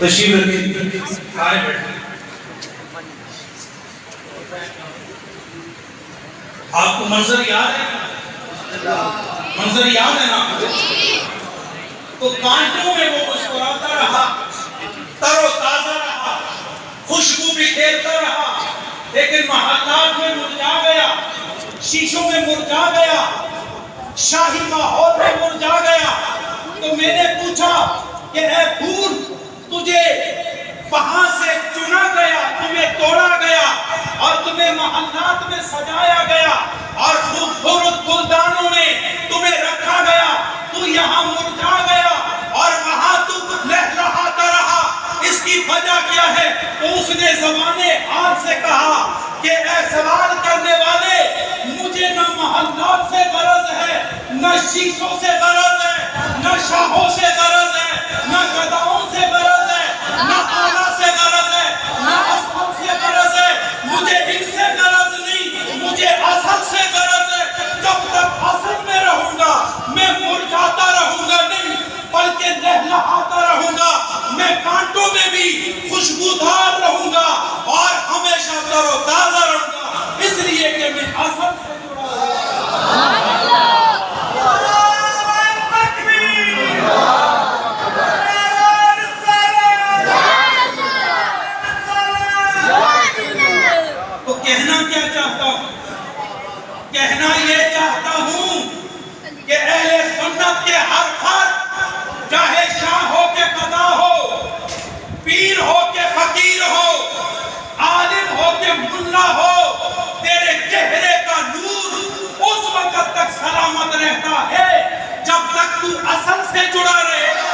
تشریف رکھیے، آئے بیٹھے۔ آپ کو منظر یاد ہے؟ منظر یاد ہے نا؟ تو کانٹوں میں وہ مسکراتا رہا، تر و تازہ رہا، خوشبو بھی کھیلتا رہا، لیکن محلات میں مرجھا گیا، شیشوں میں مرجھا گیا، شاہی ماحول میں مرجھا گیا۔ تو میں نے پوچھا کہ اے پھول، تجھے وہاں سے چنا گیا، تمہیں توڑا گیا اور تمہیں محلات میں سجایا گیا اور خوبصورت گلدانوں میں تمہیں رکھا گیا، تو یہاں مرجھا گیا اور وہاں تو لہلہاتا رہا، اس کی وجہ کیا ہے؟ تو اس نے زبان حال سے کہا کہ اے سوال کرنے والے، مجھے نہ محلات سے غرض ہے، نہ شیشوں سے غرض ہے، نہ شاہوں سے غرض ہے، نہ گداؤں سے غرض ہے، نہ آلہ سے غرض ہے، نہ اسباب سے غرض ہے، مجھے ان سے غرض نہیں، مجھے اصل سے غرض ہے۔ جب تک اصل میں رہوں گا میں مرجھاتا رہوں گا نہیں، بلکہ لہلہاتا رہوں گا، میں کانٹوں میں بھی خوشبودار رہوں گا اور ہمیشہ تر و تازہ رہوں گا، اس لیے کہ میں اصل سے جڑا ہوں۔ تو کہنا کیا چاہتا ہوں؟ کہنا یہ چاہتا ہوں کہ اہل سنت کے ہر فرد، چاہے شاہ ہو کے قضا ہو، پیر ہو کے فقیر ہو، عالم ہو کے ملا ہو، تیرے چہرے کا نور اس وقت تک سلامت رہتا ہے جب تک تو اصل سے جڑا رہے گا۔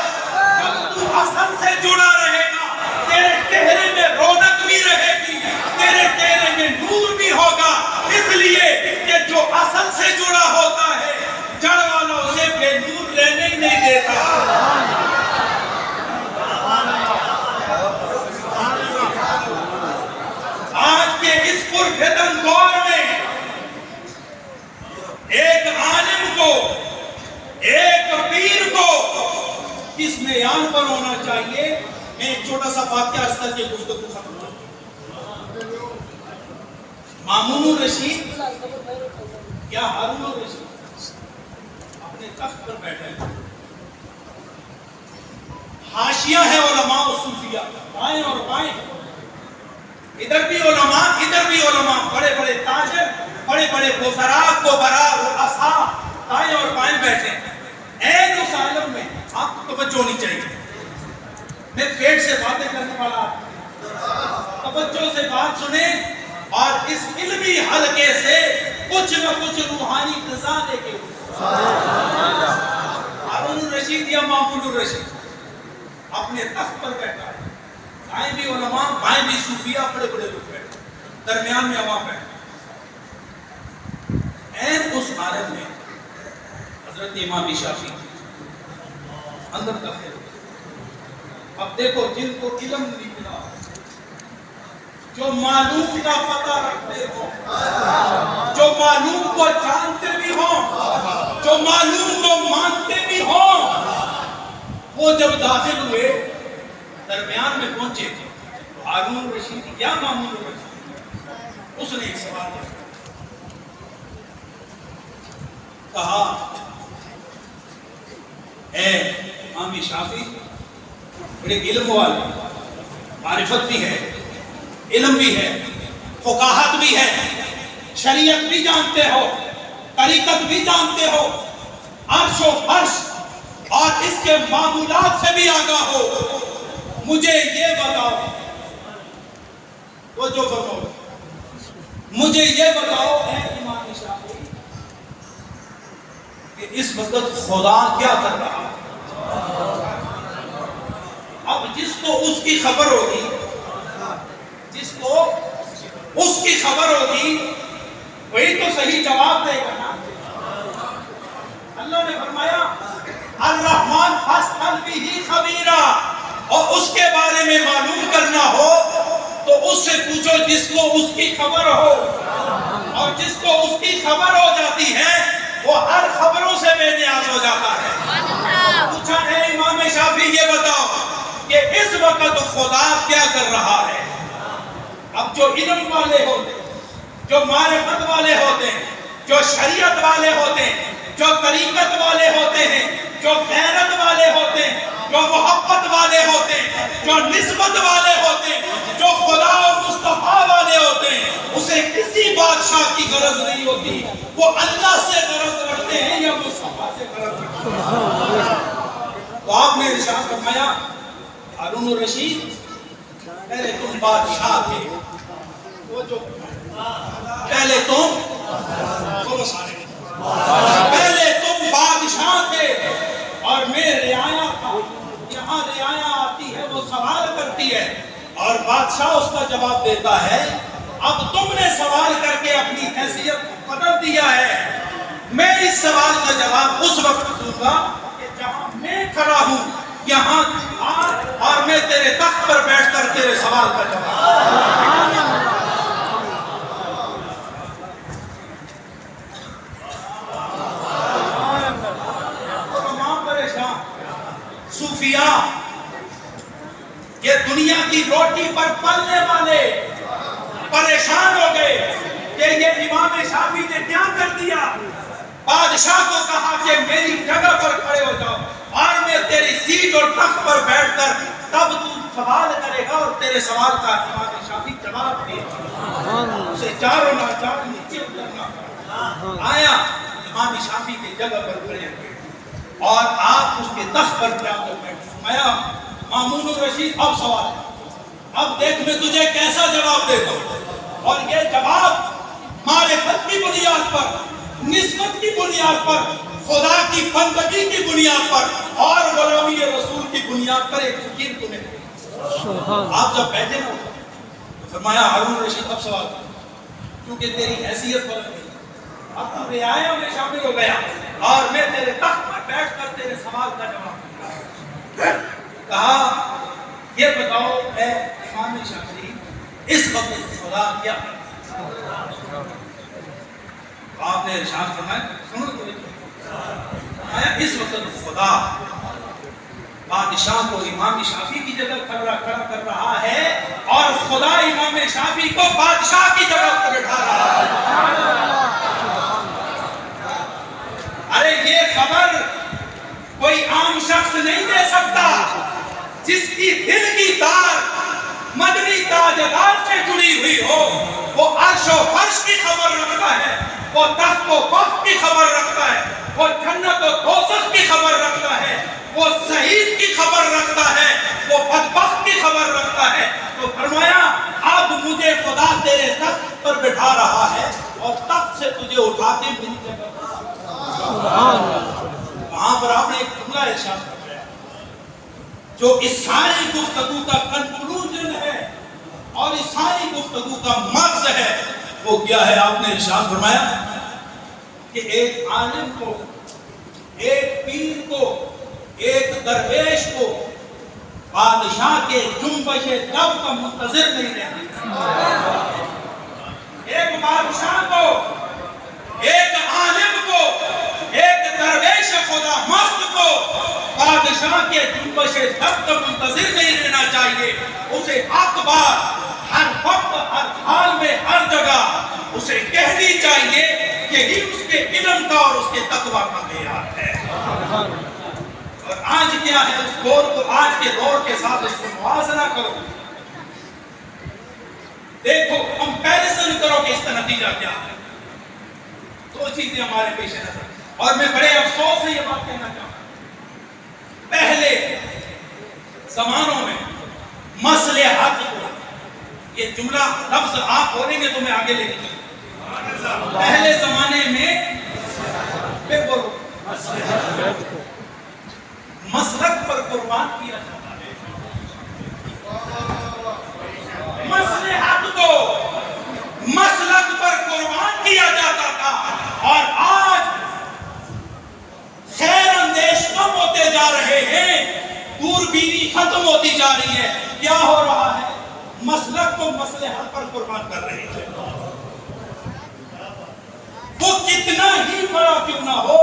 جب تو اصل سے جڑا رہے گا، تیرے چہرے میں رونق بھی رہے گی، تیرے چہرے میں نور بھی ہوگا، اس لیے کہ جو اصل سے جڑا ہوتا ہے جڑ والا اسے بے نور رہنے ہی نہیں دیتا۔ آج کے اس پرفتن دور میں ایک عالم کو، ایک پیر کو کس معیار پر ہونا چاہیے؟ میں ایک چھوٹا سا واقعہ اس طرح کے گفتگو ختم کرتا ہوں۔ مامون الرشید یا ہارون الرشید اپنے تخت پر بیٹھے ہیں، حاشیہ ہے علماء و صوفیہ، بائیں اور بائیں، ادھر بھی علماء ادھر بھی علماء، بڑے بڑے تاجر، بڑے بڑے وزراء کوبراء رؤساء دائیں اور بائیں بیٹھے ہیں۔ این اس عالم میں آپ کو توجہ ہونی چاہیے، میں پیٹ سے باتیں کرنے والا، توجہ سے بات سنیں اور اس علمی حلقے سے کچھ نہ کچھ روحانی غذا لے کے ہارون الرشید یا مامون الرشید اپنے تخت پر بیٹھا ہے، دائیں بھی علماء بائیں بھی صوفیہ، بڑے بڑے لوگ بیٹھے، درمیان میں عوام بیٹھے۔ این اس عالم میں حضرت امام شافعی اندر داخل ہوئے۔ اب دیکھو، جن کو علم نہیں ملا، جو معلوم کا پتہ رکھتے ہوں، جو معلوم کو جانتے بھی ہوں، جو معلوم کو مانتے بھی ہوں، وہ جب داخل ہوئے، درمیان میں پہنچے تو ہارون الرشید یا مامون الرشید، اس نے ایک سوال کہا، اے امام شافعی، بڑے علم والے، معرفت بھی ہے، علم بھی ہے، فقاہت بھی ہے، شریعت بھی جانتے ہو، طریقت بھی جانتے ہو، عرش و فرش اور اس کے معمولات سے بھی آگاہ ہو، مجھے یہ بتاؤ، وہ جو فرماؤ، مجھے یہ بتاؤ اے امام شافعی کہ اس وقت خدا کیا کر رہا ہے؟ اب جس کو اس کی خبر ہوگی، جس کو اس کی خبر ہوگی، وہی تو صحیح جواب دے گا نا۔ اللہ نے فرمایا الرحمن فاسأل بہ خبیرا، اور اس کے بارے میں معلوم کرنا ہو تو اس سے پوچھو جس کو اس کی خبر ہو، اور جس کو اس کی خبر ہو جاتی ہے وہ ہر خبروں سے بے نیاز ہو جاتا ہے۔ پوچھا ہے امام شافعی یہ بتاؤ کہ اس وقت خدا کیا کر رہا ہے؟ اب جو علم والے ہوتے ہیں، جو معرفت والے ہوتے ہیں، جو شریعت والے ہوتے ہیں، جو طریقت والے ہوتے ہیں، جو غیرت والے ہوتے ہیں، جو محبت والے ہوتے ہیں، جو نسبت والے ہوتے ہیں، جو خدا اور مصطفیٰ والے ہوتے ہیں، اسے کسی بادشاہ کی غرض نہیں ہوتی، وہ اللہ سے غرض رکھتے ہیں یا مصطفیٰ سے غرض رکھتے ہیں۔ تو آپ نے ارشاد فرمایا ہارون الرشید پہلے تم بادشاہ تھے، وہ جو پہلے تم پہلے تم بادشاہ تھے اور میں رعایا تھا۔ یہاں رعایا آتی ہے وہ سوال کرتی ہے اور بادشاہ اس کا جواب دیتا ہے۔ اب تم نے سوال کر کے اپنی حیثیت بدل دیا ہے، میں اس سوال کا جواب اس وقت دوں گا کہ جہاں میں کھڑا ہوں یہاں اور میں تیرے تخت پر بیٹھ کر تیرے سوال کا جواب۔ صوفیاء یہ دنیا کی روٹی پر پلنے والے پریشان ہو گئے کہ یہ امام شافعی نے کیا کر دیا۔ بادشاہ کو کہا کہ میری جگہ پر کھڑے ہو جاؤ اور میں تیری سیٹ اور تخت پر بیٹھ کر تب تو سوال کرے گا، اور تیرے سوال کا امام شافعی جواب دے گا۔ اسے چاروں ناچار نیچے اترنا آیا، امام شافعی کی جگہ پر کھڑے ہوئے اور آپ اس کے تخت پر جا کر بیٹھے۔ فرمایا مامون الرشید اب سوال ہے، اب دیکھ میں تجھے کیسا جواب دیتا ہوں، اور یہ جواب معرفت کی بنیاد پر، نسبت کی بنیاد پر، خدا کی بندگی کی بنیاد پر اور غلامی رسول کی بنیاد پر ایک فقیر تمہیں۔ آپ جب بیٹھے نا تو فرمایا ہارون الرشید اب سوال کیونکہ تیری حیثیت بدل گئی، اب تو رعایا میں شامل ہو گیا اور میں تیرے تخت پر بیٹھ کر تیرے سوال کا جواب دوں۔ کہا یہ بتاؤ اے امام شافعی اس وقت خدا کیا؟ آپ نے ارشاد فرمایا سنو تو اس وقت خدا بادشاہ کو امام شافعی کی جگہ کھڑا کر رہا ہے اور خدا امام شافعی کو بادشاہ کی جگہ پر بٹھا رہا ہے۔ ارے یہ خبر کوئی عام شخص نہیں دے سکتا، جس کی دل کی تار مدنی تاجدار سے جڑی ہوئی ہو، وہ عرش و فرش کی خبر رکھتا ہے، وہ تخت و بخت کی خبر رکھتا ہے، وہ جنت و دوزخ کی خبر رکھتا ہے، وہ سعید کی خبر رکھتا ہے، وہ بدبخت کی خبر رکھتا ہے۔ تو فرمایا اب مجھے خدا تیرے تخت پر بٹھا رہا ہے اور تخت سے تجھے اٹھاتے میری جگہ وہاں پر آپ نے ایک جملہ ارشاد فرمایا جو اس ساری گفتگو کا کنکلوژن ہے اور اس ساری گفتگو کا مغز ہے۔ وہ کیا ہے؟ آپ نے ارشاد فرمایا کہ ایک عالم کو، ایک پیر کو، ایک درویش کو بادشاہ کے جنبش لب کا منتظر نہیں رہنا۔ ایک بادشاہ کو، ایک عالم کو، ایک درویش خدا مست کو بادشاہ کے جنبش لب کا منتظر نہیں رہنا چاہیے۔ اسے حق بات ہر وقت، ہر حال میں، ہر جگہ اسے کہنی چاہیے کہ یہ اس کے علم کا اور اس کے تقوی کا معیار ہے۔ اور آج کیا ہے؟ اس دور کو، آج کے دور کے ساتھ اس کو موازنہ کرو، دیکھو، کمپیریزن کرو کہ اس کا نتیجہ کیا ہے۔ دو چیزیں ہمارے پیش نظر، اور میں بڑے افسوس سے یہ بات کہنا چاہتا ہوں، پہلے زمانوں میں مصلحت کو، یہ جملہ لفظ آپ بولیں گے تو میں آگے لے کے چلوں، پہلے زمانے میں مسلک پر قربان کیا جاتا ہے، مصلحت کو مسلک پر قربان کیا جاتا تھا، اور آج خیر اندیش کم ہوتے جا رہے ہیں، دوربینی ختم ہوتی جا رہی ہے. کیا ہو رہا ہے؟ مسلک کو مصلحت پر قربان کر رہے ہیں. وہ کتنا ہی بڑا کیوں نہ ہو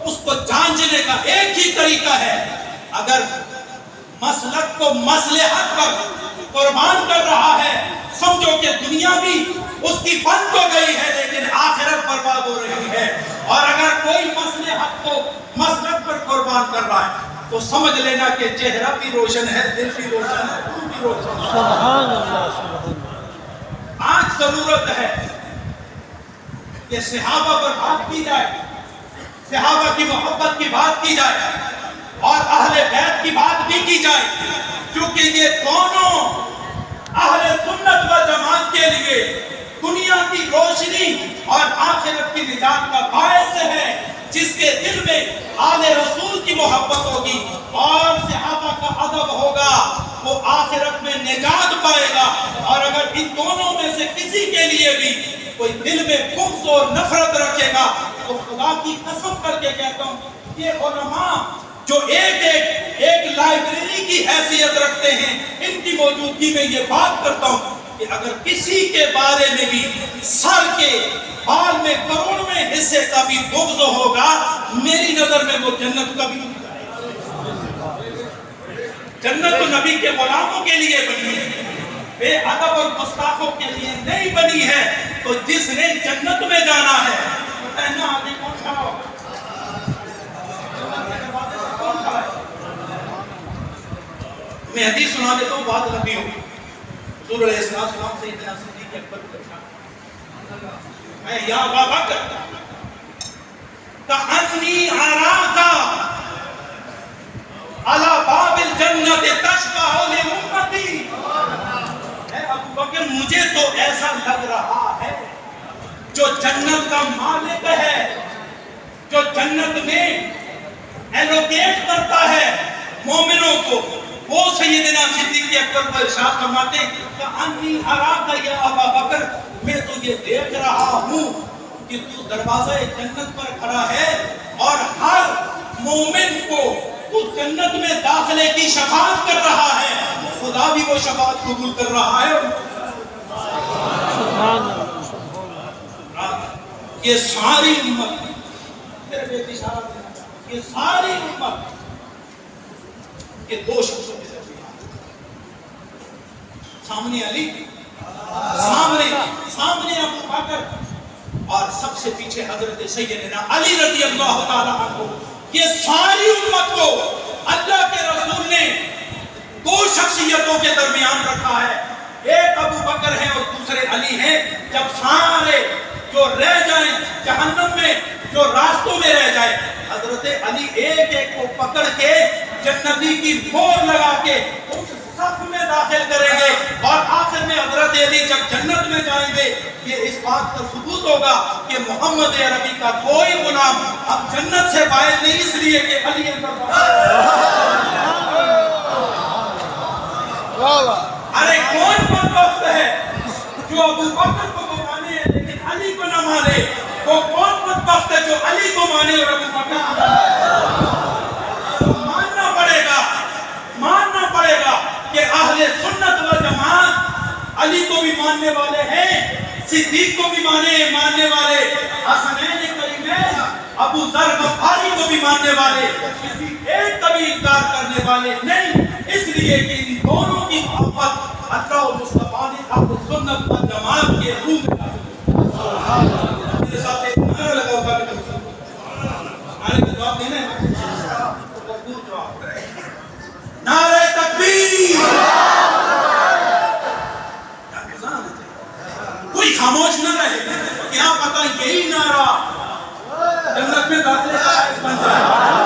اس کو جانچنے کا ایک ہی طریقہ ہے. اگر مسلک کو مصلحت پر قربان کر رہا ہے سمجھو کہ دنیا بھی اس کی بند ہو گئی ہے لیکن آخرت برباد ہو رہی ہے. اور اگر کوئی مصلحت کو مسلک پر قربان کر رہا ہے تو سمجھ لینا کہ چہرہ بھی روشن ہے, دل بھی روشن ہے, روح بھی روشن ہے. سبحان اللہ. آج ضرورت ہے کہ صحابہ پر بات کی جائے, صحابہ کی محبت کی بات کی جائے اور اہل بیت کی بات بھی کی جائے, کیونکہ یہ دونوں اہل سنت و جماعت کے لیے دنیا کی روشنی اور آخرت کی نجات کا باعث ہے. جس کے دل میں آل رسول کی محبت ہوگی اور صحابہ کا ادب ہوگا وہ آخرت میں نجات پائے گا. اور اگر ان دونوں میں سے کسی کے لیے بھی کوئی دل میں بغض اور نفرت رکھے گا تو خدا کی قسم کر کے کہتا ہوں یہ علماء جو ایک لائبریری کی حیثیت رکھتے ہیں ان کی موجودگی میں یہ بات کرتا ہوں کہ اگر کسی کے بارے میں بھی سر کے بال میں کروڑویں حصے کا بھی بغض ہوگا میری نظر میں وہ جنت کبھی نہیں جائے. جنت تو نبی کے غلاموں کے لیے بنی ہے, بے ادب اور گستاخوں کے لیے نہیں بنی ہے. تو جس نے جنت میں جانا ہے کہنا آگے کون کھڑا ہوگا؟ میں حدیث سنا دیتا ہوں بات لمبی ہوگی. حضور علیہ السلام سیدنا صدیق اکبر کو میں یا ابا بکر کأنی اراک علی باب الجنت تشفع لامتی. اے ابو بکر مجھے تو ایسا لگ رہا ہے جو جنت کا مالک ہے, جو جنت میں ایلوکیٹ کرتا ہے مومنوں کو, وہ سیدنا صدیق اکبر کو ارشاد فرماتے ہیں کہ انی اراک یا ابا بکر میں تو یہ دیکھ رہا ہوں کہ تو دروازہ جنت پر کھڑا ہے اور ہر مومن کو تو جنت میں داخلے کی شفاعت کر رہا ہے. خدا بھی وہ شفاعت قبول کر رہا ہے. یہ ساری امت یہ ساری امت کہ دو شخصوں کے درمیان سامنے علی, سامنے ابو بکر اور سب سے پیچھے حضرت سیدنا علی رضی اللہ تعالی عنہ. یہ ساری امت کو اللہ کے رسول نے دو شخصیتوں کے درمیان رکھا ہے, ایک ابو بکر ہے اور دوسرے علی ہیں. جب سارے جو رہ جائیں جہنم میں, جو راستوں میں رہ جائیں, حضرت علی ایک ایک کو پکڑ کے جنتی کی مہر لگا کے اس صف میں داخل کریں گے اور آخر میں حضرت علی جب جنت میں جائیں گے یہ اس بات کا ثبوت ہوگا کہ محمد عربی کا کوئی غلام اب جنت سے باہر نہیں, اس لیے کہ علی ارے کون بدبخت ہے جو ابو بکر کو مانے لیکن علی کو نہ مانے, وہ کون بدبخت ہے جو علی کو مانے اور ابو بکر کو نہ مانے. ماننا پڑے گا کہ اہل سنت و جماعت علی کو بھی ماننے والے ہیں, صدیق کو بھی ماننے والے, حسنین کریمین ابو ذر غفاری کو بھی ماننے والے, کسی ایک کا بھی انکار کرنے والے نہیں. اس لیے کہ ان دونوں کی محبت اللہ و مصطفیٰ نے اہل سنت و جماعت کے روح میں میرے ساتھ ایک نعرہ لگا ہوگا نعرے کا جواب دینا ہے نعرہ تکبیر. کوئی خاموش نہ رہے, کیا پتہ یہی نعرہ جنت میں داخلے کا باعث بن جائے.